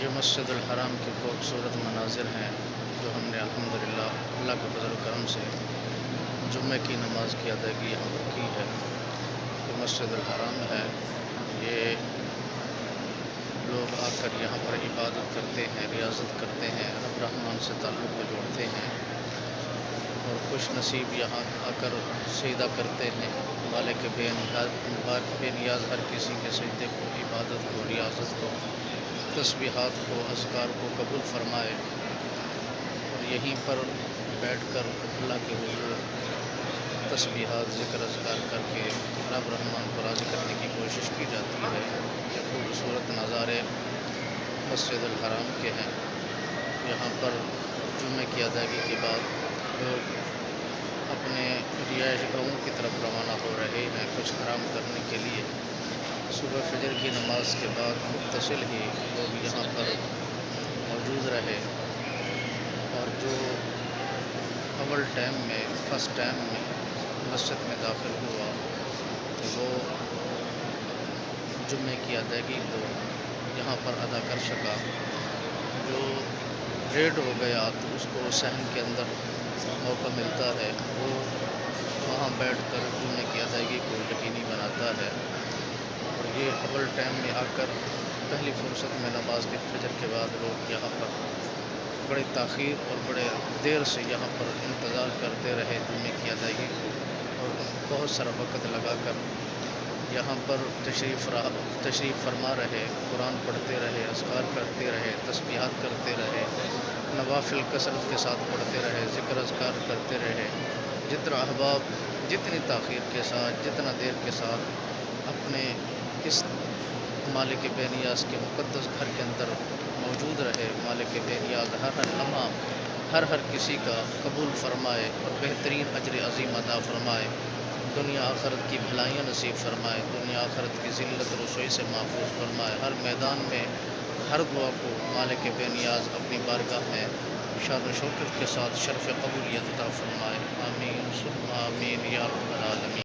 یہ مسجد الحرام کے خوبصورت مناظر ہیں جو ہم نے الحمدللہ اللہ کے فضل و کرم سے جمعہ کی نماز کی ادائیگی یہاں پر کی ہے۔ یہ مسجد الحرام ہے، یہ لوگ آ کر یہاں پر عبادت کرتے ہیں، ریاضت کرتے ہیں، رب رحمان سے تعلق کو جوڑتے ہیں اور خوش نصیب یہاں آ کر سجدہ کرتے ہیں۔ مالک بے نیاز ہر کسی کے سجدے کو، عبادت کو، ریاضت کو، تسبیحات کو، اذکار کو قبول فرمائے اور یہیں پر بیٹھ کر اللہ کے حضور تسبیحات، ذکر، اذکار کر کے رب رحمان کو راضی کرنے کی کوشش کی جاتی ہے۔ یہ خوبصورت نظارے مسجد الحرام کے ہیں۔ یہاں پر جمعہ کی ادائیگی کے بعد لوگ اپنے رہائش گاہوں کی طرف روانہ ہو رہے ہیں کچھ آرام کرنے کے لیے۔ صبح فجر کی نماز کے بعد متصل ہی لوگ یہاں پر موجود رہے اور جو اول ٹائم میں فرسٹ ٹائم میں مسجد میں داخل ہوا وہ جمعے کی ادائیگی کو یہاں پر ادا کر سکا۔ جو لیٹ ہو گیا تو اس کو صحن کے اندر موقع ملتا ہے، وہ وہاں بیٹھ کر جمعے کی ادائیگی کو یقینی بناتا ہے۔ اور یہ اول ٹائم میں آ کر پہلی فرصت میں نماز کے فجر کے بعد لوگ یہاں پر بڑے تاخیر اور بڑے دیر سے یہاں پر انتظار کرتے رہے جمعے کی ادائیگی کو اور بہت سارا وقت لگا کر یہاں پر تشریف فرما رہے، قرآن پڑھتے رہے، اذکار کرتے رہے، تسبیحات کرتے رہے، نوافل کثرت کے ساتھ پڑھتے رہے، ذکر اذکار کرتے رہے۔ جتنا احباب جتنی تاخیر کے ساتھ، جتنا دیر کے ساتھ اپنے اس مالک بے نیاز کے مقدس گھر کے اندر موجود رہے، مالک بے نیاز ہر لمحہ ہر کسی کا قبول فرمائے اور بہترین اجر عظیم عطا فرمائے، دنیا آخرت کی بھلائیاں نصیب فرمائے، دنیا آخرت کی ذلت رسوئی سے محفوظ فرمائے، ہر میدان میں ہر دعا کو مالک بے نیاز اپنی بارگاہ میں شان و شوکت کے ساتھ شرف قبولیت عطا فرمائے۔ آمین ثم آمین یا رب العالمین۔